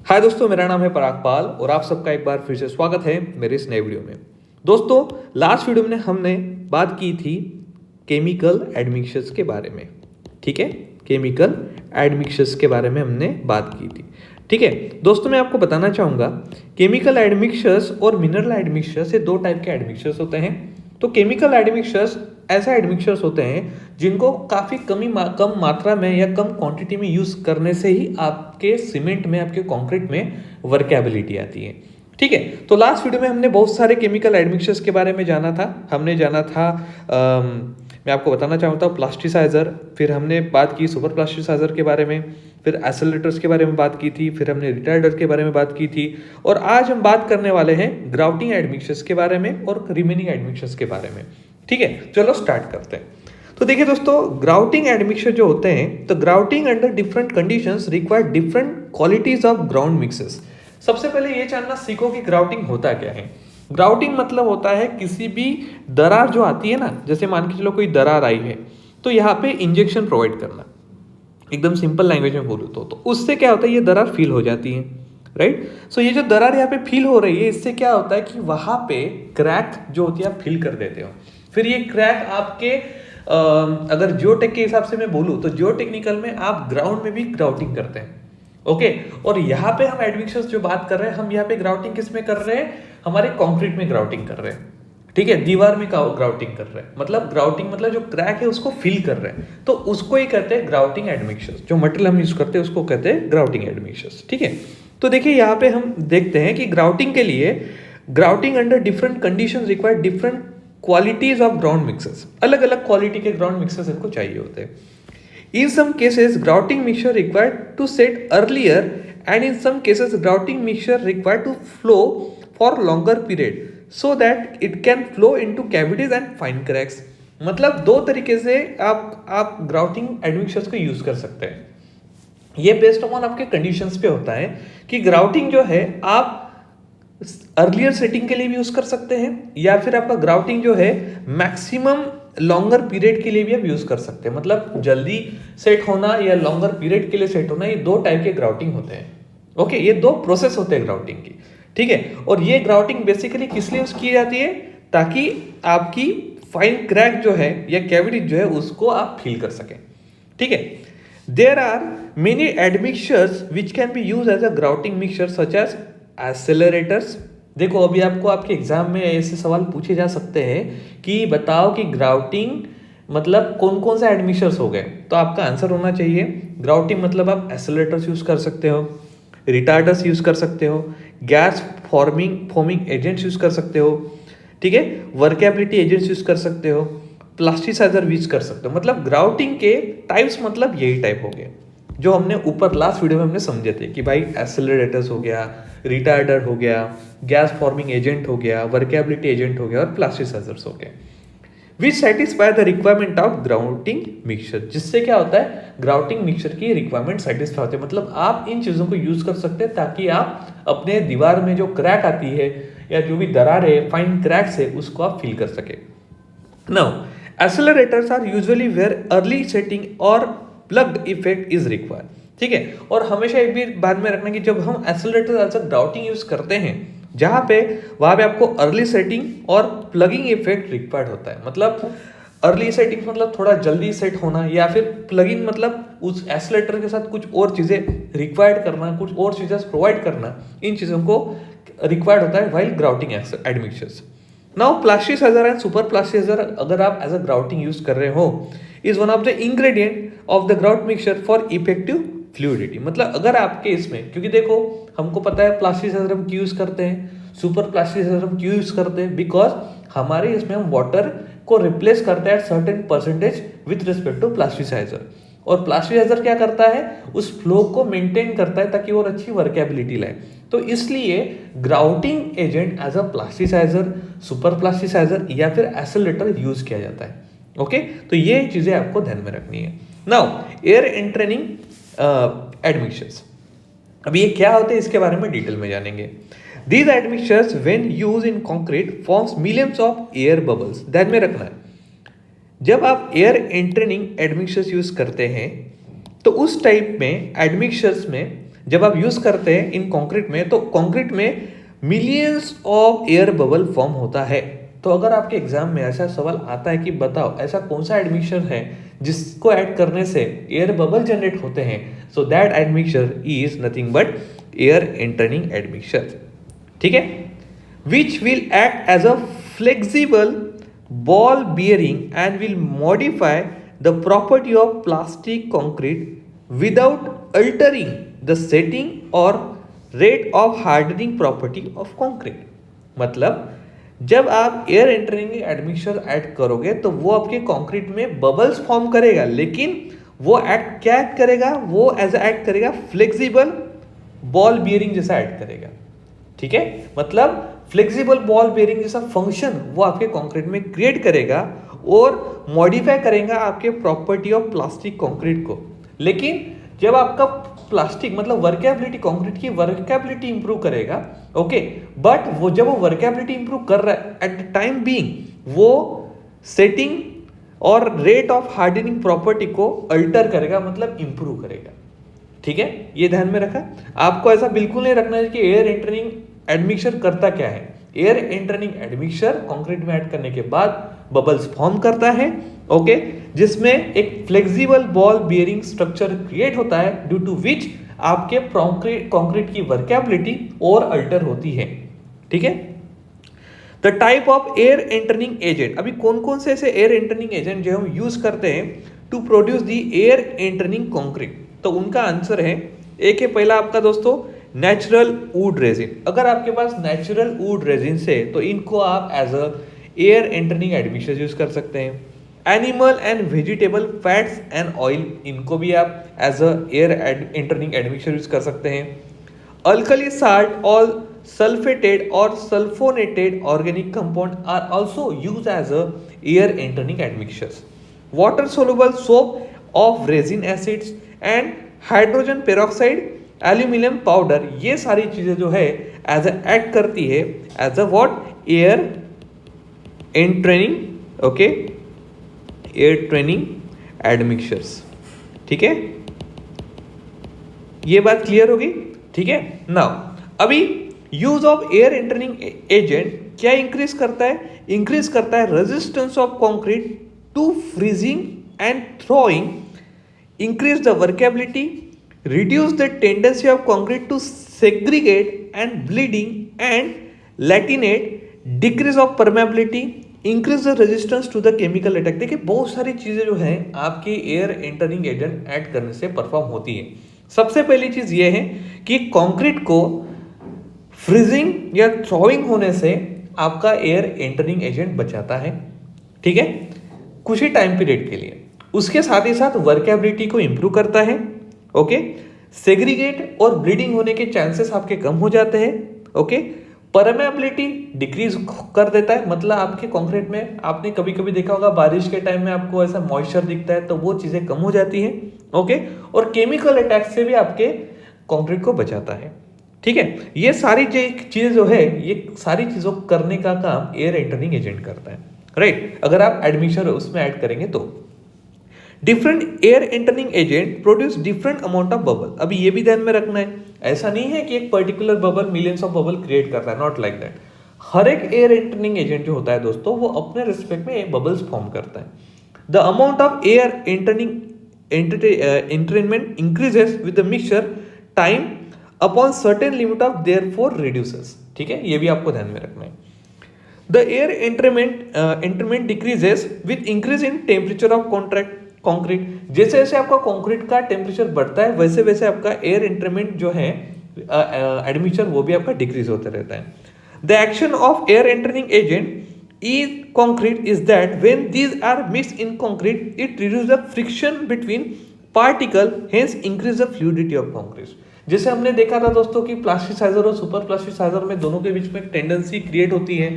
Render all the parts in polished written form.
हाय दोस्तों, मेरा नाम है पराग पाल और आप सबका एक बार फिर से स्वागत है मेरे इस नए वीडियो में। दोस्तों, लास्ट वीडियो में हमने बात की थी केमिकल एडमिक्सचर्स के बारे में। ठीक है, केमिकल एडमिक्सचर्स के बारे में हमने बात की थी। ठीक है दोस्तों, मैं आपको बताना चाहूँगा केमिकल एडमिक्सचर्स और मिनरल एडमिक्सचर्स, ये दो टाइप के एडमिक्सचर्स होते हैं। तो केमिकल एडमिक्सचर्स ऐसे एडमिक्सचर्स होते हैं जिनको काफ़ी कम मात्रा में या कम क्वांटिटी में यूज़ करने से ही आपके सीमेंट में, आपके कंक्रीट में वर्केबिलिटी आती है। ठीक है, तो लास्ट वीडियो में हमने बहुत सारे केमिकल एडमिक्सचर्स के बारे में जाना था। हमने जाना था मैं आपको बताना चाहता हूँ प्लास्टिसाइजर, फिर हमने बात की सुपर प्लास्टिसाइजर के बारे में, फिर एसेलेटर्स के बारे में बात की थी, फिर हमने रिटार्डर के बारे में बात की थी, और आज हम बात करने वाले हैं ग्राउटिंग एडमिक्सचर्स के बारे में और रिमेनिंग एडमिक्सचर्स के बारे में। ठीक है, चलो स्टार्ट करते हैं। तो देखिए दोस्तों, ग्राउटिंग एडमिक्सचर जो होते हैं, तो grouting under different conditions require different qualities of ground mixes. सबसे पहले ये जानना सीखो कि ग्राउटिंग होता क्या है। ग्राउटिंग मतलब होता है किसी भी दरार जो आती है ना, जैसे मान के चलो कोई दरार आई है तो यहाँ पे इंजेक्शन प्रोवाइड करना, एकदम सिंपल लैंग्वेज में बोलूँ तो उससे क्या होता है, ये दरार फील हो जाती है, राइट। सो ये जो दरार यहाँ पे फील हो रही है, इससे क्या होता है कि वहाँ पे क्रैक जो होती है आप फील कर देते हो। फिर ये क्रैक आपके अगर जियोटेक के हिसाब से मैं बोलूँ तो जियोटेक्निकल में आप ग्राउंड में भी ग्राउटिंग करते हैं। ओके, और यहाँ पे हम एडमिक्सचर्स जो बात कर रहे हैं, हम यहाँ पे ग्राउटिंग किस में कर रहे हैं, हमारे कंक्रीट में ग्राउटिंग कर रहे हैं। ठीक है, दीवार में ग्राउटिंग कर रहे हैं, मतलब ग्राउटिंग मतलब जो क्रैक है उसको फील कर रहे हैं, तो उसको ही कहते हैं ग्राउटिंग एडमिक्सचर्स। जो मटेरियल हम यूज करते हैं उसको कहते हैं ग्राउटिंग एडमिक्सचर्स। ठीक है, तो देखिए यहाँ पे हम देखते हैं कि ग्राउटिंग के लिए grouting under different conditions require different qualities of ground mixers. अलग अलग क्वालिटी के ग्राउंड मिक्सर्स इनको चाहिए होते हैं। In some cases, grouting mixture required to set earlier, and in some cases, grouting mixture required to flow for longer period so that it can flow into cavities and fine cracks. मतलब दो तरीके से आप grouting admixtures को use कर सकते हैं। ये बेस्ड ऑन आपके कंडीशंस पे होता है कि ग्राउटिंग जो है आप अर्लियर सेटिंग के लिए भी यूज कर सकते हैं, या फिर आपका ग्राउटिंग जो है मैक्सिमम लॉन्गर पीरियड के लिए भी आप यूज कर सकते हैं। मतलब जल्दी सेट होना या लॉन्गर पीरियड के लिए सेट होना, ये दो टाइप के ग्राउटिंग होते हैं। ओके, ये दो प्रोसेस होते हैं ग्राउटिंग की। ठीक है, और ये ग्राउटिंग बेसिकली किस लिए यूज की जाती है, ताकि आपकी फाइन क्रैक जो है या कैविटी जो है उसको आप फील कर सकें। ठीक है, there are many admixtures which can be use as a grouting mixture such as accelerators. देखो, अभी आपको आपके एग्जाम में ऐसे सवाल पूछे जा सकते हैं कि बताओ कि ग्राउटिंग मतलब कौन कौन से एडमिक्सचर्स हो गए, तो आपका आंसर होना चाहिए ग्राउटिंग मतलब आप एसेलरेटर्स यूज कर सकते हो, रिटार्डर्स यूज कर सकते हो, गैस फॉर्मिंग एजेंट्स यूज कर सकते हो, ठीक है, वर्केबिलिटी एजेंट्स यूज कर सकते हो, प्लास्टिसाइजर यूज कर सकते हो। मतलब ग्राउटिंग के टाइप्स मतलब यही टाइप हो गए जो हमने ऊपर लास्ट वीडियो में हमने समझे थे कि भाई एसेलरेटर्स हो गया, रिटार्डर हो गया, गैस फॉर्मिंग एजेंट हो गया, वर्केबिलिटी एजेंट हो गया और प्लास्टिसाइजर्स हो गए, विच satisfy the requirement of grouting mixture. जिससे क्या होता है, ग्राउटिंग मिक्सचर की रिक्वायरमेंट सेटिस्फाई होती है। मतलब आप इन चीजों को यूज कर सकते हैं ताकि आप अपने दीवार में जो क्रैक आती है या जो भी दरार है, फाइन क्रैक्स है, उसको आप फील कर सके। Now accelerators are usually where early setting और प्लग्ड इफेक्ट इज रिक्वायर्ड। ठीक है, और हमेशा एक भी बात में रखना कि जब हम एसेलरेटर एज अ ग्राउटिंग यूज करते हैं जहां पे वहां पे आपको अर्ली सेटिंग और प्लगिंग इफेक्ट रिक्वायर्ड होता है। मतलब अर्ली सेटिंग मतलब थोड़ा जल्दी सेट होना, या फिर प्लगिंग मतलब उस एसेलेटर के साथ कुछ और चीजें रिक्वायर्ड करना, कुछ और चीजें प्रोवाइड करना, इन चीजों को रिक्वायर्ड होता है while grouting admixtures. Now plasticizer and super plasticizer अगर आप एज अ ग्राउटिंग यूज कर रहे हो is one of the ingredient of the grout mixture for effective fluidity. मतलब अगर आपके इसमें, क्योंकि देखो हमको पता है प्लास्टिसाइजर हम क्यों यूज करते हैं, सुपर प्लास्टिसाइजर हम क्यों यूज करते हैं, बिकॉज हमारे इसमें हम वाटर को रिप्लेस करते हैं certain percentage with respect to plasticizer. और प्लास्टिसाइजर क्या करता है, उस फ्लो को मेंटेन करता है ताकि और अच्छी वर्केबिलिटी लाए। तो इसलिए grouting agent as a plasticizer, super plasticizer या फिर एसेलेटर यूज किया जाता है। ओके, तो ये चीजें आपको ध्यान में रखनी है। नाउ एयर एंट्रेनिंग एडमिक्सचर्स, अब ये क्या होते हैं इसके बारे में डिटेल में जानेंगे। These admixtures when used in concrete forms millions of air bubbles। ध्यान में रखना है, जब आप एयर एंट्रेनिंग एडमिक्सचर्स यूज करते हैं तो उस टाइप में एडमिक्सचर्स में जब आप यूज करते हैं इन कंक्रीट में, तो कंक्रीट में millions of air bubble form होता है। तो अगर आपके एग्जाम में ऐसा सवाल आता है कि बताओ ऐसा कौन सा एडमिक्सचर है जिसको ऐड करने से एयर बबल जनरेट होते हैं, so that admixture is nothing but air entraining admixture. ठीक है, which will act as a flexible ball bearing and will modify the property of plastic concrete without altering the setting or rate of hardening property of concrete। मतलब जब आप air entering admixture add करोगे तो वो आपके concrete में bubbles form करेगा, लेकिन वो एक्ट क्या एक्ट करेगा, वो एज एक्ट करेगा फ्लेक्सिबल बॉल बियरिंग जैसा ऐड करेगा। ठीक है, मतलब फ्लेक्सिबल बॉल बेयरिंग जैसा फंक्शन वो आपके कंक्रीट में क्रिएट करेगा और मॉडिफाई करेगा आपके प्रॉपर्टी ऑफ प्लास्टिक कंक्रीट को। लेकिन जब आपका प्लास्टिक मतलब वर्केबिलिटी, कंक्रीट की वर्केबिलिटी इंप्रूव करेगा, ओके, बट वो जब वो वर्केबिलिटी इंप्रूव कर रहा है एट द टाइम बीइंग वो सेटिंग और रेट ऑफ हार्डनिंग प्रॉपर्टी को अल्टर करेगा, मतलब इंप्रूव करेगा। ठीक है, ये ध्यान में रखा। आपको ऐसा बिल्कुल नहीं रखना है कि एयर एंटरिंग एडमिक्सचर करता क्या है। एयर एंटरिंग एडमिक्सचर कंक्रीट में ऐड करने के बाद बबल्स फॉर्म करता है, ओके, जिसमें एक flexible ball bearing structure create होता है, ड्यू टू विच आपके कंक्रीट की वर्केबिलिटी और अल्टर होती है। ठीक है, the type of air entering agent, अभी कौन कौन से ऐसे एयर एंटरिंग एजेंट जो हम यूज करते हैं to produce the air entering concrete, तो उनका आंसर है, एक है पहला आपका दोस्तों नेचुरल वुड रेजिन। अगर आपके पास नेचुरल वुड रेजिन है तो इनको आप as a air entering admixture use कर सकते हैं। Animal and vegetable fats and oil, इनको भी आप as a air entering admixture use कर सकते हैं। अल्कली साल्ट और सल्फेटेड और sulphonated organic compound are also use as a air entering admixtures. Water soluble soap of resin acids and hydrogen peroxide, aluminium powder, ये सारी चीजें जो है एज अ एक्ट करती है as a what, air entering, okay, air training admixtures. ठीक है, ये बात क्लियर होगी। ठीक है, नाउ अभी use of air entering agent क्या इंक्रीज करता है, इंक्रीज करता है resistance of concrete to freezing and throwing, increase the workability, reduce the tendency of concrete to segregate and bleeding and latinate, decrease of permeability, increase the resistance to the chemical attack। देखिए बहुत सारी चीजें जो हैं आपके air entering agent add करने से perform होती है। सबसे पहली चीज ये है कि कंक्रीट को फ्रीजिंग या थ्रोइंग होने से आपका एयर एंटरिंग एजेंट बचाता है। ठीक है, कुछ ही टाइम पीरियड के लिए। उसके साथ ही साथ वर्केबिलिटी को इंप्रूव करता है, ओके, सेग्रीगेट और ब्लीडिंग होने के चांसेस आपके कम हो जाते हैं, ओके, परमेबिलिटी डिक्रीज कर देता है, मतलब आपके कंक्रीट में आपने कभी कभी देखा होगा बारिश के टाइम में आपको ऐसा मॉइस्चर दिखता है, तो वो चीजें कम हो जाती हैं, ओके, और केमिकल अटैक से भी आपके कंक्रीट को बचाता है। ठीक है, ये सारी चीजें जो है ये सारी चीजों करने का काम एयर एंटरिंग एजेंट करता है, राइट। अगर आप एडमिक्सचर उसमें ऐड करेंगे तो different air entering agent produce different amount of bubble. अभी ये भी ध्यान में रखना है, ऐसा नहीं है कि एक particular bubble millions of bubble create करता है, नॉट लाइक दैट। हर एक एयर एंटरिंग एजेंट जो होता है दोस्तों वो अपने रिस्पेक्ट में बबल्स फॉर्म करता है। The amount of air entertainment increases with the mixture time upon certain limit of therefore reduces. ठीक है, ये भी आपको ध्यान में रखना है। The air एंटरमेंट decreases with increase in temperature of concrete. जैसे जैसे आपका कंक्रीट का टेम्परेचर बढ़ता है वैसे वैसे आपका एयर एंटरमेंट जो है एडमिक्सचर वो भी आपका डिक्रीज होता रहता है। The action of air entering agent is concrete is that when these are mixed in concrete it reduce the friction between particle, hence increase the fluidity of concrete. जैसे हमने देखा था दोस्तों कि प्लास्टिसाइजर और सुपर प्लास्टिसाइजर में दोनों के बीच में टेंडेंसी क्रिएट होती है,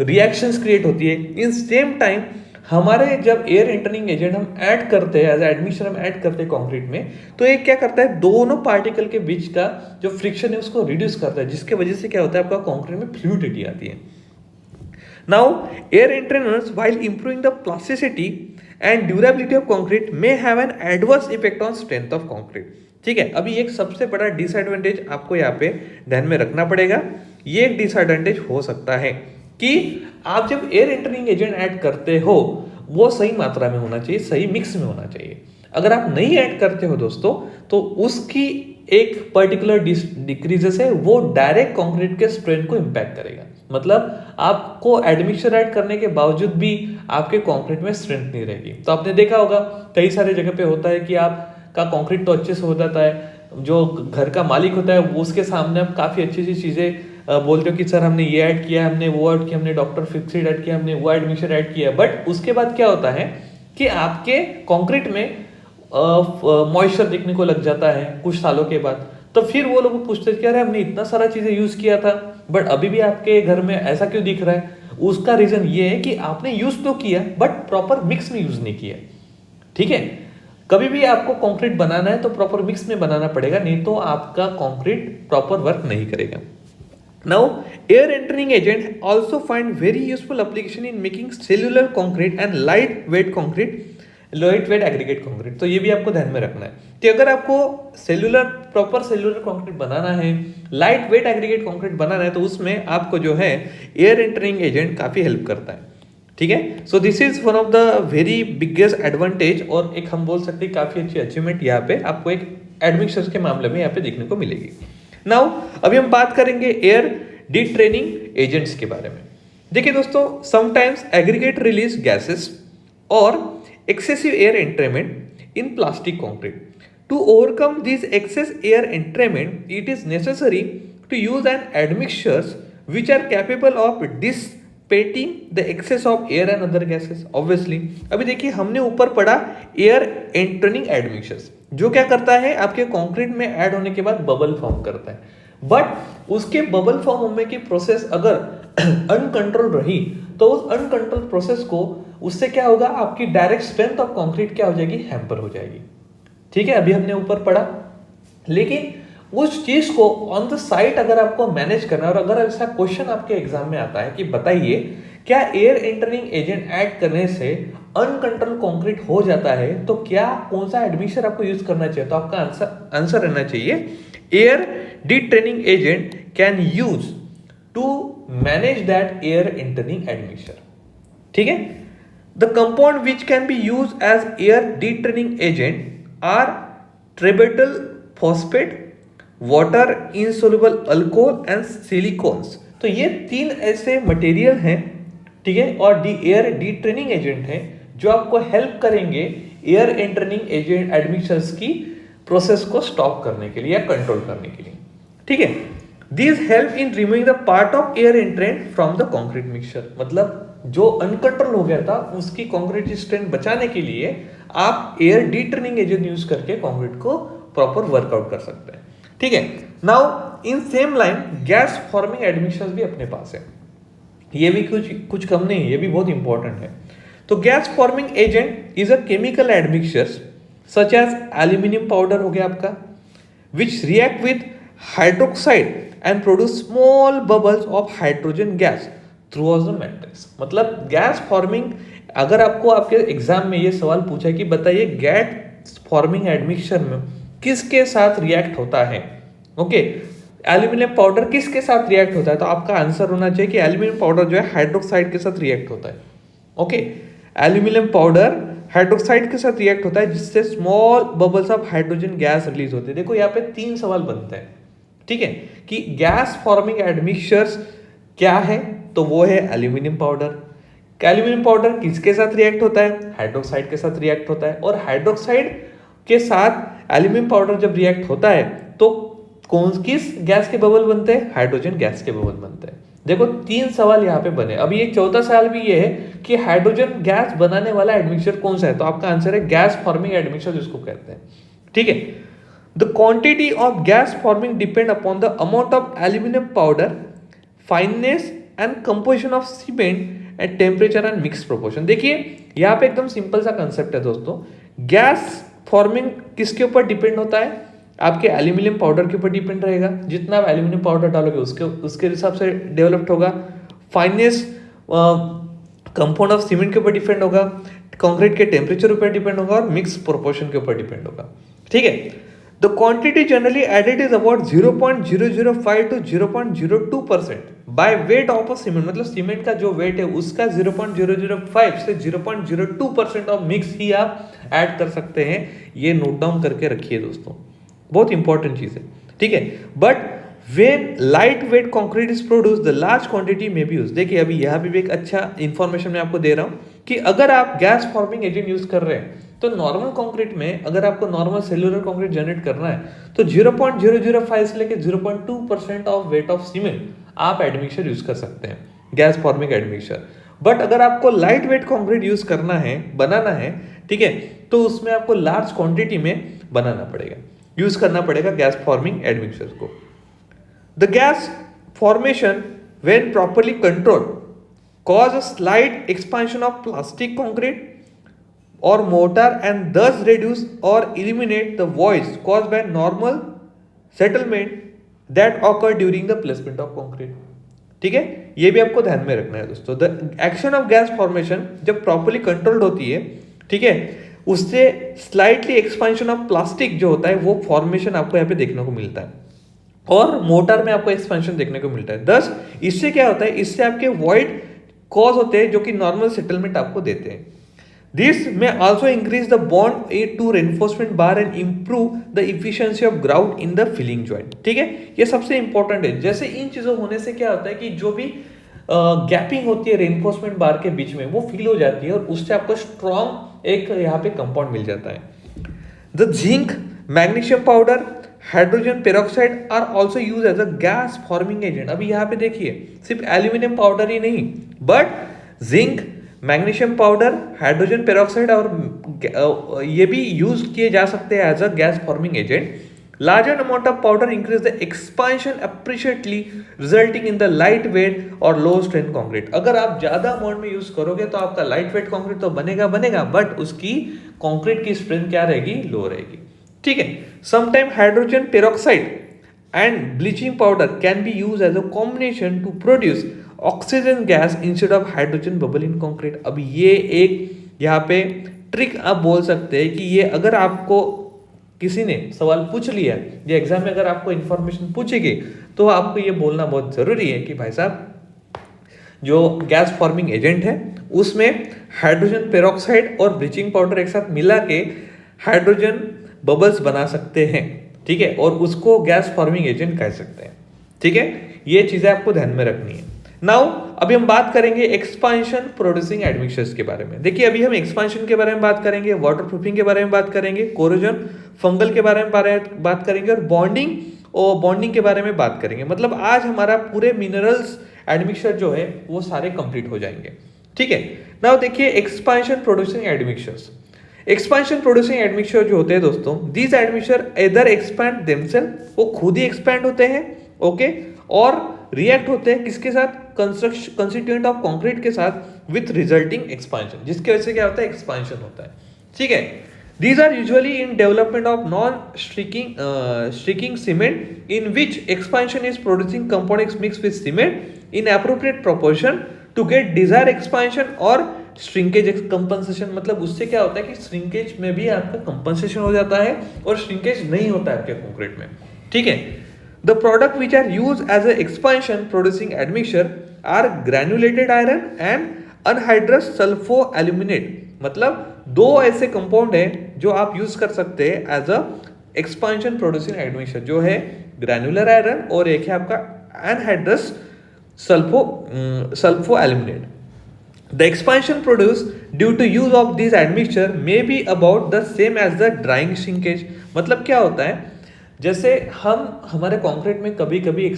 रिएक्शंस क्रिएट होती है। इन सेम टाइम हमारे जब एयर एंटरिंग एजेंट हम ऐड करते हैं एज एडमिक्सचर हम ऐड करते हैं कंक्रीट में, तो ये क्या करता है, दोनों पार्टिकल के बीच का जो फ्रिक्शन है उसको रिड्यूस करता है, जिसके वजह से क्या होता है आपका कंक्रीट में फ्लूइडिटी आती है। Now air entertainers while improving the plasticity and durability of concrete may have an adverse effect on strength of concrete. ठीक है, अभी एक सबसे बड़ा डिसएडवांटेज आपको यहाँ पे ध्यान में रखना पड़ेगा। ये एक डिसएडवांटेज हो सकता है कि आप जब एयर एंटरिंग एजेंट ऐड करते हो वो सही मात्रा में होना चाहिए, सही मिक्स में होना चाहिए। अगर आप नहीं ऐड करते हो दोस्तों तो उसकी एक पर्टिकुलर डिक्रीजेस है, वो डायरेक्ट कंक्रीट के स्ट्रेंथ को इम्पैक्ट करेगा। मतलब आपको एडमिक्सचर ऐड करने के बावजूद भी आपके कंक्रीट में स्ट्रेंथ नहीं रहेगी। तो आपने देखा होगा कई सारे जगह पे होता है कि आपका कंक्रीट तो अच्छे से हो जाता है, जो घर का मालिक होता है वो उसके सामने आप काफी अच्छी अच्छी चीजें बोलते हो कि सर हमने ये ऐड किया, हमने वो ऐड किया, हमने डॉक्टर फिक्सिड ऐड किया, हमने वो एडमिक्सचर ऐड किया, बट उसके बाद क्या होता है कि आपके कंक्रीट में मॉइस्चर दिखने को लग जाता है कुछ सालों के बाद। तो फिर वो लोग पूछते हैं कि अरे हमने इतना सारा चीजें यूज किया था बट अभी भी आपके घर में ऐसा क्यों दिख रहा है। उसका रीजन ये है कि आपने यूज तो किया बट प्रॉपर मिक्स में यूज नहीं किया। ठीक है, कभी भी आपको कंक्रीट बनाना है तो प्रॉपर मिक्स में बनाना पड़ेगा, नहीं तो आपका कंक्रीट प्रॉपर वर्क नहीं करेगा। Now, air entering agent also find very useful application in making cellular concrete and lightweight concrete, lightweight aggregate concrete। तो ये भी आपको ध्यान में रखना है कि अगर आपको प्रॉपर सेल्यूलर कंक्रीट बनाना है, लाइट वेट एग्रीगेट कंक्रीट बनाना है, तो उसमें आपको जो है एयर एंटरिंग एजेंट काफी हेल्प करता है। ठीक है, so this is one of the very biggest advantage, और एक हम बोल सकते हैं काफी अच्छी अचीवमेंट यहाँ पे आपको एक एडमिक्सचर्स के मामले में यहाँ पे देखने को मिलेगी। नाउ अभी हम बात करेंगे एयर डिट्रेनिंग एजेंट्स के बारे में। देखिए दोस्तों, समटाइम्स एग्रीगेट रिलीज गैसेस और excessive air entrapment in plastic concrete. To overcome this excess air entrapment, it is necessary to use an admixtures which are capable of dissipating the excess of air and other gases. Obviously, अभी देखिए हमने ऊपर पढ़ा air entering admixtures, जो क्या करता है आपके कंक्रीट में ऐड होने के बाद बबल फॉर्म करता है। बट उसके बबल फॉर्म होने की प्रोसेस अगर अनकंट्रोल रही तो उस अनकंट्रोल प्रोसेस को, उससे क्या होगा, आपकी डायरेक्ट स्ट्रेंथ ऑफ कंक्रीट क्या हो जाएगी, हैम्पर हो जाएगी। ठीक है, अभी हमने ऊपर पढ़ा। लेकिन उस चीज को ऑन द साइट अगर आपको मैनेज करना है, और अगर ऐसा क्वेश्चन आपके एग्जाम में आता है कि बताइए क्या एयर एंटरिंग एजेंट ऐड करने से अनकंट्रोल कंक्रीट हो जाता है, तो क्या कौन सा एडमिक्सचर आपको यूज करना चाहिए, तो आपका आंसर रहना चाहिए air detraining agent can use to manage that air entering admixture. ठीक है, the compound which can be use as air detraining agent are tributyl phosphate, water insoluble alcohol and silicones. तो ये तीन ऐसे मटेरियल हैं, ठीक है, और एयर डिट्रेनिंग एजेंट हैं जो आपको हेल्प करेंगे एयर एंटरिंग एजेंट एडमिक्सचर्स की प्रोसेस को स्टॉप करने के लिए या कंट्रोल करने के लिए। ठीक है, These help in removing the part of air entrant from the concrete mixture। मतलब जो अनकंट्रोल हो गया था उसकी कंक्रीट स्ट्रेंथ बचाने के लिए आप एयर डिट्रेनिंग एजेंट यूज करके कंक्रीट को प्रॉपर वर्कआउट कर सकते हैं। ठीक है, now in same line gas forming admixtures भी अपने पास है। ये भी कुछ कम नहीं है, ये भी बहुत इंपॉर्टेंट है। तो gas forming agent is a chemical admixtures such as aluminium powder हो गया आपका, which react with hydroxide and produce small bubbles of hydrogen gas throughout the matrix। मतलब गैस फॉर्मिंग, अगर आपको आपके एग्जाम में ये सवाल पूछा कि बताइए गैस फॉर्मिंग एडमिक्सचर में किसके साथ रिएक्ट होता है, ओके, एल्यूमिनियम पाउडर किसके साथ रिएक्ट होता है, तो आपका आंसर होना चाहिए कि एल्यूमिनियम पाउडर जो है हाइड्रोक्साइड के साथ रिएक्ट होता है। ओके, एल्यूमिनियम पाउडर हाइड्रोक्साइड के साथ रिएक्ट होता है जिससे small bubbles of hydrogen gas release होती है। देखो यहाँ पे तीन सवाल बनते हैं। ठीक है, कि गैस फॉर्मिंग एडमिक्सचर्स क्या है, तो वो है एल्यूमिनियम पाउडर। एल्यूमिनियम पाउडर किसके साथ रिएक्ट होता है, हाइड्रोक्साइड के साथ रिएक्ट होता है, और हाइड्रोक्साइड के साथ एल्यूमिनियम पाउडर जब रिएक्ट होता है तो किस गैस के बबल बनते हैं, हाइड्रोजन गैस के बबल बनते हैं। देखो तीन सवाल यहाँ पे बने। अभी एक चौथा सवाल भी ये है कि हाइड्रोजन गैस बनाने वाला एडमिक्सचर कौन सा है, तो आपका आंसर है गैस फॉर्मिंग एडमिक्सचर जिसको कहते हैं। ठीक है, The quantity of gas forming depend upon the amount of aluminum powder, fineness and composition of cement at temperature and mixed proportion। देखिए यहाँ पे एकदम सिंपल सा कंसेप्ट है दोस्तों। गैस फॉर्मिंग किसके ऊपर डिपेंड होता है, आपके एल्यूमिनियम पाउडर के ऊपर डिपेंड रहेगा। जितना आप एल्यूमिनियम पाउडर डालोगे उसके हिसाब से डेवलप्ड होगा। फाइनेस कंपाउंड ऑफ सीमेंट के ऊपर डिपेंड होगा, कंक्रीट के टेम्परेचर ऊपर डिपेंड होगा, और मिक्स प्रोपोर्शन के ऊपर डिपेंड होगा। ठीक है, the quantity generally added is about 0.005 to 0.02% by weight of a cement, मतलब सीमेंट का जो वेट है उसका 0.005 से 0.02% ऑफ मिक्स ही आप ऐड कर सकते हैं। ये नोट डाउन करके रखिए दोस्तों, बहुत इंपॉर्टेंट चीज है, ठीक है। But when lightweight concrete is produced the large quantity may be used। देखिए अभी यहाँ पे भी एक अच्छा इंफॉर्मेशन मैं आपको दे रहा हूँ कि अगर आप गैस फॉर्मिंग एजेंट यूज कर रहे हैं तो नॉर्मल कंक्रीट में अगर आपको नॉर्मल सेल्यूलर कंक्रीट जनरेट करना है तो 0.005 से लेकर 0.2% ऑफ वेट ऑफ सीमेंट आप एडमिक्सचर यूज कर सकते हैं, गैस फॉर्मिंग एडमिक्सचर। बट अगर आपको लाइट वेट कंक्रीट यूज करना है, बनाना है, ठीक है, तो उसमें आपको लार्ज क्वांटिटी में बनाना पड़ेगा, यूज करना पड़ेगा गैस फॉर्मिंग एडमिक्सचर को। The gas formation, when properly controlled, cause a slight expansion of plastic concrete or mortar and thus reduce or eliminate the voids caused by normal settlement that occur during the placement of concrete। ठीक है, ये भी आपको ध्यान में रखना है दोस्तों। The action of gas formation जब प्रॉपरली कंट्रोल्ड होती है, ठीक है, उससे स्लाइटली एक्सपेंशन ऑफ प्लास्टिक जो होता है वो फॉर्मेशन आपको यहाँ पे देखने को मिलता है और मोटर में आपको एक्सपेंशन देखने को मिलता है। दस इससे क्या होता है, इससे आपके वॉइड कॉज होते हैं जो कि नॉर्मल सेटलमेंट आपको देते हैं। This may also increase the bond to reinforcement bar and improve the efficiency of ground in the filling joint. ठीक है, ये सबसे इंपॉर्टेंट है। जैसे इन चीजों होने से क्या होता है कि जो भी गैपिंग होती है रेनफोर्समेंट बार के बीच में वो फिल हो जाती है और उससे आपको स्ट्रॉन्ग एक यहाँ पे कंपाउंड मिल जाता है। The zinc, magnesium powder, hydrogen peroxide are also use as a gas forming agent. अभी यहाँ पे देखिए सिर्फ एल्यूमिनियम पाउडर ही नहीं but zinc, magnesium powder, hydrogen peroxide और ये भी यूज किए जा सकते हैं as a gas forming agent. Larger amount of powder increase the expansion appreciably resulting in the light weight और लो स्ट्रेंथ कंक्रीट। अगर आप ज्यादा अमाउंट में यूज करोगे तो आपका लाइट वेट कंक्रीट तो बनेगा बट उसकी कंक्रीट की स्ट्रेंथ क्या रहेगी, लो रहेगी। ठीक है, sometime hydrogen peroxide and bleaching powder can be use as a combination to produce oxygen gas instead of hydrogen bubble in concrete. अब ये एक यहाँ पे ट्रिक आप बोल सकते हैं कि ये अगर आपको किसी ने सवाल पूछ लिया, ये एग्जाम में अगर आपको इंफॉर्मेशन पूछेगी तो आपको ये बोलना बहुत जरूरी है कि भाई साहब जो गैस फॉर्मिंग एजेंट है उसमें हाइड्रोजन पेरोक्साइड और ब्लीचिंग पाउडर एक साथ मिला के हाइड्रोजन बबल्स बना सकते हैं। ठीक है, और उसको गैस फॉर्मिंग एजेंट कह सकते हैं। ठीक है, ये चीजें आपको ध्यान में रखनी है। नाउ अभी हम बात करेंगे एक्सपांशन प्रोड्यूसिंग एडमिक्सचर्स के बारे में। देखिए अभी हम एक्सपांशन के बारे में बात करेंगे, वाटरप्रूफिंग के बारे में बात करेंगे, कोरोजन, फंगल के बारे में बात करेंगे और बॉन्डिंग के बारे में बात करेंगे। मतलब आज हमारा पूरे मिनरल्स एडमिक्सचर जो है वो सारे कंप्लीट हो जाएंगे। ठीक है, नाउ देखिए expansion producing admixtures. Expansion producing admixture जो होते हैं दोस्तों, these admixture either expand themselves, वो खुद ही एक्सपैंड होते हैं, ओके, और रिएक्ट होते हैं किसके साथ, कंस्टिट्यूएंट ऑफ कंक्रीट के साथ विथ रिजल्टिंग एक्सपांशन, जिसकी वजह से क्या होता है, एक्सपांशन होता है। ठीक है, these are usually in development of non-streaking cement in which expansion is producing compounds mixed with cement in appropriate proportion to get desired expansion और श्रिंकेज कंपनसेशन। मतलब उससे क्या होता है कि श्रिंकेज में भी आपका कंपनसेशन हो जाता है और श्रिंकेज नहीं होता है आपके कंक्रीट में। ठीक है, the product which are use as a expansion producing admixture are granulated iron and anhydrous sulpho aluminate. मतलब दो ऐसे कंपाउंड है जो आप यूज कर सकते हैं as a expansion producing admixture, जो है ग्रैन्युलर आयरन और एक है आपका anhydrous sulpho aluminate. The expansion produced due to use of these admixture may be about the same as the drying shrinkage। मतलब क्या होता है, जैसे हमारे कंक्रीट में कभी कभी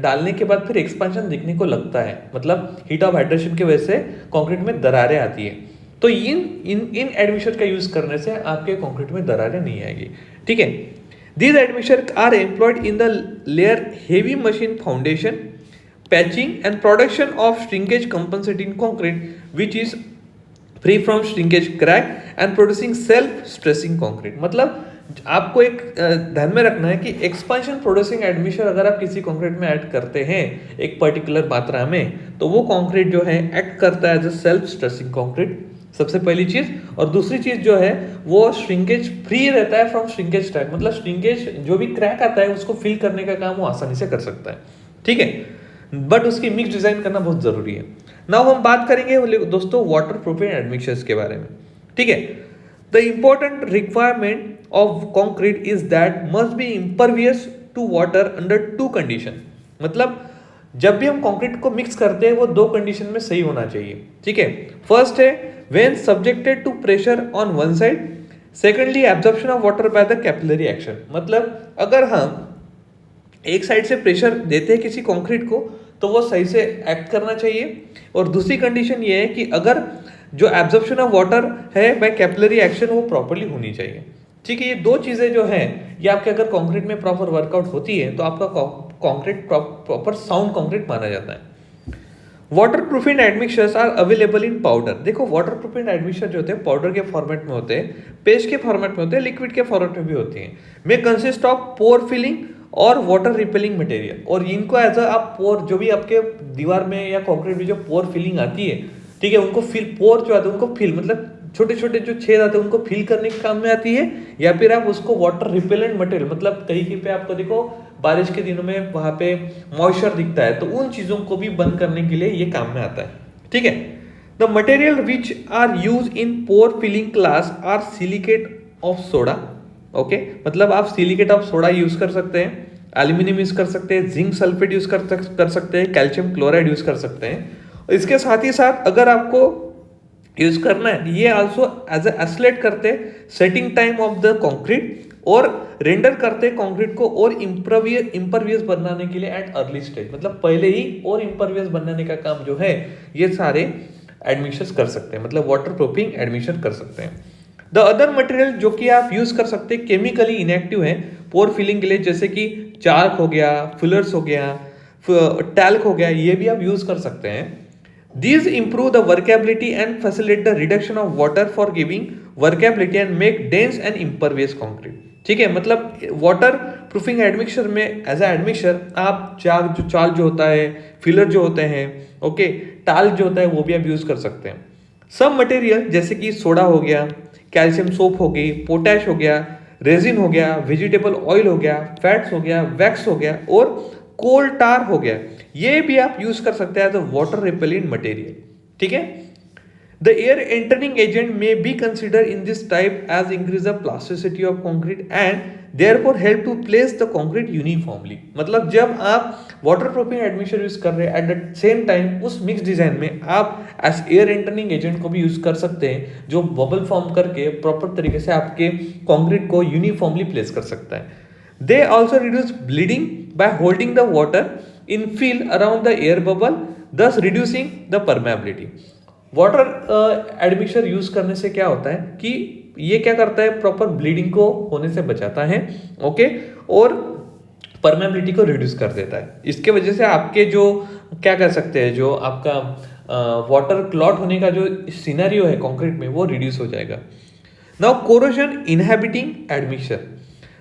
डालने के बाद फिर एक्सपेंशन दिखने को लगता है, मतलब हीट ऑफ हाइड्रेशन की वजह से कंक्रीट में दरारें आती है, तो इन एडमिक्सचर का यूज करने से आपके कंक्रीट में दरारें नहीं आएगी। ठीक है, these admixture are employed in the layer heavy machine foundation, patching and production of shrinkage compensating concrete which is free from shrinkage crack and producing self stressing concrete। मतलब आपको एक ध्यान में रखना है कि एक्सपांशन प्रोड्यूसिंग एडमिक्सचर अगर आप किसी कंक्रीट में ऐड करते हैं एक पर्टिकुलर मात्रा में, तो वो कंक्रीट जो है एक्ट करता है as a self stressing concrete, सबसे पहली चीज। और दूसरी चीज जो है वो श्रिंकेज फ्री रहता है फ्रॉम श्रिंकेज क्रैक, मतलब श्रिंकेज जो भी क्रैक आता है उसको फिल करने का काम वो आसानी से कर सकता है, ठीक है। बट उसकी मिक्स डिजाइन करना बहुत जरूरी है। नाउ हम बात करेंगे दोस्तों वाटर प्रूफिंग एडमिक्सचर्स के बारे में, ठीक है। The important requirement of concrete is that must be impervious to water under two condition. मतलब जब भी हम कंक्रीट को मिक्स करते हैं वो दो कंडीशन में सही होना चाहिए, ठीक है। फर्स्ट है when subjected to pressure on one side, secondly absorption of water by the capillary action. मतलब अगर हम एक साइड से प्रेशर देते हैं किसी कंक्रीट को तो वो सही से एक्ट करना चाहिए, और दूसरी कंडीशन ये है कि अगर जो एब्जॉर्प्शन ऑफ वाटर है बाय कैपिलरी एक्शन वो प्रॉपर्ली होनी चाहिए, ठीक है। ये दो चीजें जो हैं ये आपके अगर कंक्रीट में प्रॉपर वर्कआउट होती है तो आपका कंक्रीट प्रॉपर साउंड कंक्रीट माना जाता है। Waterproofing admixtures are available in powder. देखो वाटर प्रूफिंग एडमिक्सचर जो होते हैं पाउडर के फॉर्मेट में होते हैं, पेस्ट के फॉर्मेट में होते हैं, लिक्विड के फॉर्मेट में भी होती हैं। मे कंसिस्ट ऑफ पोर फिलिंग और वाटर रिपेलिंग मटेरियल। और इनको एज आप पोर जो भी आपके दीवार में या कंक्रीट में जो पोर फिलिंग आती है, ठीक है, उनको फिल पोर जो आते हैं उनको फिल मतलब छोटे छोटे जो छेद आते हैं उनको फिल करने के काम में आती है, या फिर आप उसको वाटर रिपेलेंट मटेरियल मतलब कहीं कहीं पे आपको देखो बारिश के दिनों में वहां पे मॉइस्चर दिखता है तो उन चीजों को भी बंद करने के लिए ये काम में आता है, ठीक है। The material which are use in pore filling class are silicate of soda. Okay, मतलब आप सिलिकेट ऑफ सोडा यूज कर सकते हैं, एल्यूमिनियम यूज कर सकते हैं, जिंक सल्फेट यूज कर सकते हैं, कैल्शियम क्लोराइड यूज कर सकते हैं। इसके साथ ही साथ अगर आपको यूज करना है ये आल्सो एज एस्लेट करते setting time of the concrete और रेंडर करते कंक्रीट को और इम्परवियस बनाने के लिए एट अर्ली स्टेज, मतलब पहले ही और इम्परवियस बनाने का काम जो है ये सारे एडमिक्सचर्स कर सकते हैं, मतलब वाटर प्रूफिंग एडमिक्सचर कर सकते हैं। द अदर मटेरियल जो कि आप यूज कर सकते हैं केमिकली इनएक्टिव है पोर फिलिंग के लिए, जैसे कि चार्क हो गया, फिलर्स हो गया, टैल्क हो गया, ये भी आप यूज कर सकते हैं। These improve the workability and facilitate the reduction of water for giving workability and make dense and impervious concrete, ठीक है। मतलब वाटर प्रूफिंग एडमिक्सचर में एज ए एडमिक्सचर आप चाल जो होता है, फिलर जो होते हैं, ओके, टाल जो होता है वो भी आप यूज कर सकते हैं। सब मटेरियल जैसे कि सोडा हो गया, कैल्शियम सोप हो गई, पोटैश हो गया, रेजिन हो गया, वेजिटेबल ऑयल हो गया, फैट्स हो गया, वैक्स हो गया और कोल टार हो गया, ये भी आप यूज कर सकते हैं as a water repellent material, ठीक है। The air entering agent may be consider in this type as increase the plasticity of concrete and therefore help to place the concrete uniformly. मतलब जब आप वाटर प्रूफिंग एडमिक्सचर यूज कर रहे हैं at the same time उस mix design में आप as air entering agent को भी यूज कर सकते हैं जो बबल फॉर्म करके प्रॉपर तरीके से आपके कंक्रीट को यूनिफॉर्मली प्लेस कर सकता है। They also reduce bleeding by holding the water in fill around the air bubble, thus reducing the permeability. Water admixture use करने से क्या होता है कि ये क्या करता है प्रॉपर ब्लीडिंग को होने से बचाता है, ओके, और परमेबिलिटी को रिड्यूस कर देता है। इसके वजह से आपके जो क्या कर सकते हैं जो आपका वाटर क्लॉट होने का जो सिनेरियो है कंक्रीट में वो रिड्यूस हो जाएगा। Now corrosion inhabiting admixture.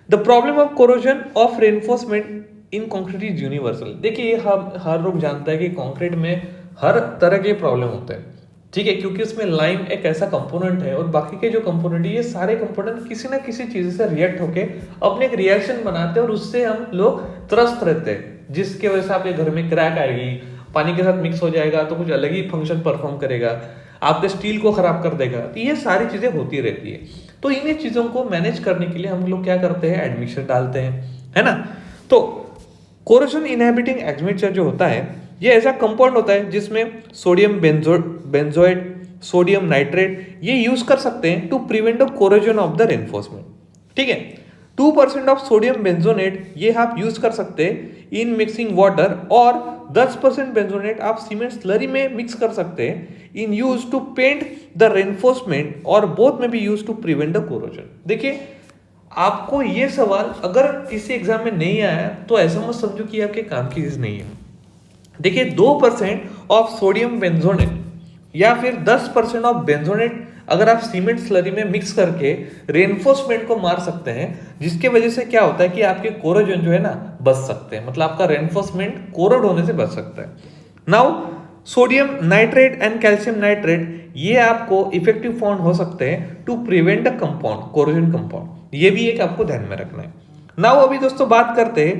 The problem of corrosion of reinforcement in concrete is universal. देखिए हम हर लोग जानता है कि कंक्रीट में हर तरह के प्रॉब्लम होते हैं, ठीक है, क्योंकि उसमें लाइम एक ऐसा कंपोनेंट है और बाकी के जो कंपोनेंट है ये सारे कंपोनेंट किसी ना किसी चीज से रिएक्ट होके अपने एक रिएक्शन बनाते हैं और उससे हम लोग त्रस्त रहते हैं, जिसके वजह से आपके घर में क्रैक आएगी, पानी के साथ मिक्स हो जाएगा तो कुछ अलग ही फंक्शन परफॉर्म करेगा, आपके स्टील को खराब कर देगा। तो ये सारी चीजें होती रहती है। तो इन्हीं चीजों को मैनेज करने के लिए हम लोग क्या करते हैं एडमिक्सचर डालते हैं, है ना। तो कोरोजन इनहिबिटिंग एडमिक्सचर जो होता है ये ऐसा कंपाउंड होता है जिसमें सोडियम बेंजोएट, सोडियम नाइट्रेट ये यूज कर सकते हैं to prevent the corrosion of the reinforcement, ठीक है। 2% ऑफ सोडियम बेंजोनेट ये आप यूज कर सकते हैं इन मिक्सिंग वाटर और 10% बेंजोनेट आप सीमेंट स्लरी में मिक्स कर सकते हैं in use to paint the reinforcement और बोथ में भी use to prevent the corrosion. देखिए आपको ये सवाल अगर किसी एग्जाम में नहीं आया तो ऐसा मत समझो कि आपके काम की चीज नहीं है। देखिए 2% ऑफ सोडियम बेंजोनेट या फिर 10% ऑफ बेंजोनेट अगर आप सीमेंट स्लरी में मिक्स करके रेनफोर्समेंट को मार सकते हैं, जिसके वजह से क्या होता है कि आपके कोरोजन जो है ना बच सकते हैं, मतलब आपका रेनफोर्समेंट कोरोड होने से बच सकता है। Now sodium nitrate and calcium nitrate ये आपको इफेक्टिव फाउंड हो सकते हैं to prevent the compound corrosion compound. ये भी एक आपको ध्यान में रखना है। नाउ अभी दोस्तों बात करते हैं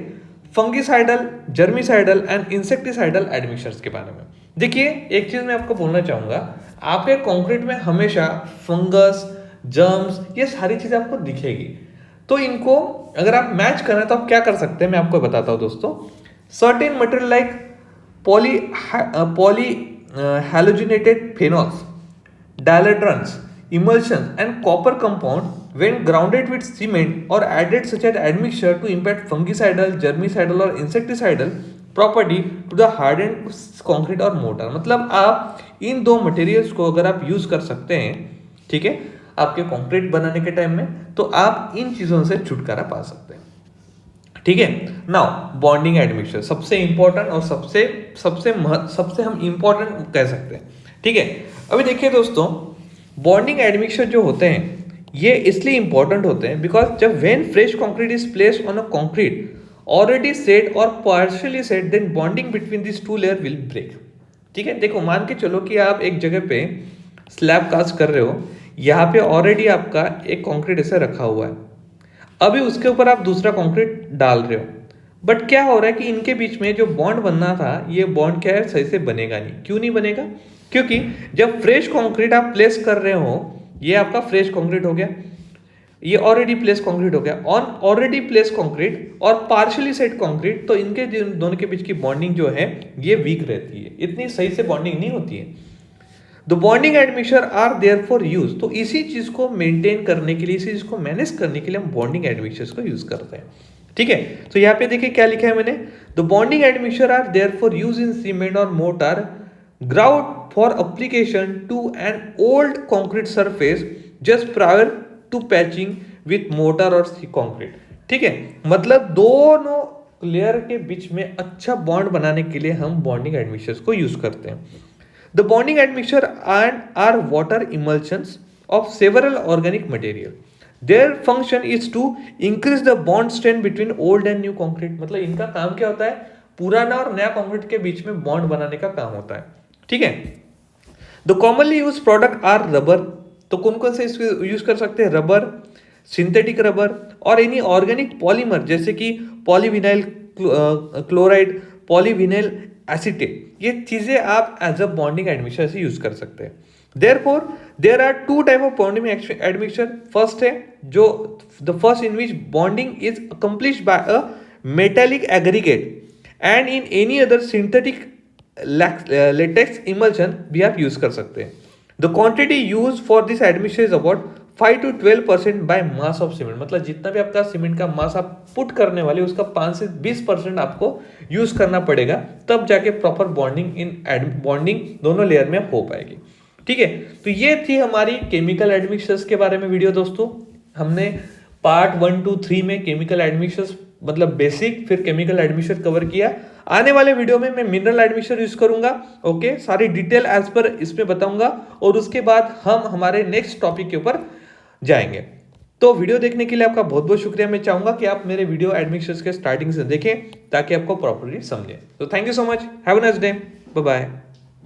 fungicidal, germicidal and insecticidal admixtures के बारे में। देखिए एक चीज मैं आपको बोलना चाहूंगा, आपके कंक्रीट में हमेशा फंगस, जर्म्स, ये सारी चीजें आपको दिखेगी। तो इनको अगर आप मैच करें तो आप क्या कर सकते हैं, मैं आपको बताता हूं दोस्तों। Certain material like poly halogenated phenols, dielectrons, emulsions and copper compound when grounded with cement or added such an admixture to impact fungicidal, germicidal or insecticidal property to the hardened concrete or mortar। मतलब आप इन दो materials को अगर आप use कर सकते हैं, ठीक है, आपके कंक्रीट बनाने के टाइम में, तो आप इन चीजों से छुटकारा पा सकते हैं। ठीक है। नाउ बॉन्डिंग एडमिक्सचर सबसे इंपॉर्टेंट और सबसे हम इंपॉर्टेंट कह सकते हैं। ठीक है। अभी देखिए दोस्तों, बॉन्डिंग एडमिक्सचर जो होते हैं ये इसलिए इंपॉर्टेंट होते हैं बिकॉज जब when fresh concrete is placed on a concrete already set और partially set, then bonding between this two layer will break. ठीक है। देखो मान के चलो कि आप एक जगह पे स्लैब कास्ट कर रहे हो, यहाँ पे ऑलरेडी आपका एक कंक्रीट ऐसे रखा हुआ है, अभी उसके ऊपर आप दूसरा कंक्रीट डाल रहे हो, बट क्या हो रहा है कि इनके बीच में जो बॉन्ड बनना था, ये बॉन्ड क्या है, सही से बनेगा नहीं। क्यों नहीं बनेगा? क्योंकि जब फ्रेश कंक्रीट आप प्लेस कर रहे हो, ये आपका फ्रेश कंक्रीट हो गया, ये ऑलरेडी प्लेस कंक्रीट हो गया, ऑन ऑलरेडी प्लेस कंक्रीट और पार्शियली सेट कंक्रीट, तो इनके दोनों के बीच की बॉन्डिंग जो है ये वीक रहती है, इतनी सही से बॉन्डिंग नहीं होती है। The bonding admixture are there for use. तो इसी चीज को मेंटेन करने के लिए, इसी चीज को मैनेज करने के लिए हम बॉन्डिंग एडमिक्सचर्स को यूज करते हैं। ठीक है। तो यहाँ पे देखिए क्या लिखा है मैंने, the bonding admixture are there for use in cement और mortar grout for application to an old concrete surface just prior to patching with mortar और कॉन्क्रीट। ठीक है। मतलब दोनों लेयर के बीच में अच्छा बॉन्ड बनाने के लिए हम बॉन्डिंग एडमिक्सचर्स को यूज करते हैं। The bonding admixture are water emulsions of several organic material. Their function is to increase the bond strength between old and new concrete। मतलब इनका काम क्या होता है, पुराना और नया कंक्रीट के बीच में बॉन्ड बनाने का काम होता है। ठीक है। The commonly used product are rubber। तो कौन कौन से इसको यूज कर सकते हैं, रबर, सिंथेटिक रबर और एनी ऑर्गेनिक पॉलीमर जैसे कि पॉलीविनाइल क्लोराइड, पॉलीविनाइल एसीटेट, ये चीजें आप एज अ बॉन्डिंग एडमिक्सचर से यूज कर सकते हैं। Therefore there are two type of bonding admixture. First है जो the first in which bonding is accomplished by a metallic aggregate and in any other synthetic latex emulsion भी आप use कर सकते हैं। The quantity use for this admixture is about 5 to 12% by mass of cement. मतलब जितना भी आपका cement का मास आप पुट करने वाले उसका 5 से 20% आपको यूज करना पड़ेगा, तब जाके प्रॉपर बॉन्डिंग दोनों लेयर में हो पाएगी। ठीक है। तो ये थी हमारी केमिकल एडमिक्सचर्स के बारे में वीडियो दोस्तों। हमने पार्ट 1 to 3 में केमिकल एडमिक्सचर्स मतलब बेसिक, फिर केमिकल एडमिक्सचर कवर किया। आने वाले वीडियो में मैं मिनरल एडमिक्सचर यूज करूंगा। ओके, सारी डिटेल एज पर इसमें बताऊंगा और उसके बाद हम हमारे नेक्स्ट टॉपिक के ऊपर जाएंगे। तो वीडियो देखने के लिए आपका बहुत बहुत शुक्रिया। मैं चाहूंगा कि आप मेरे वीडियो एडमिक्सचर्स के स्टार्टिंग से देखें ताकि आपको प्रॉपर्ली समझें। तो thank you so much, have a nice day, bye bye.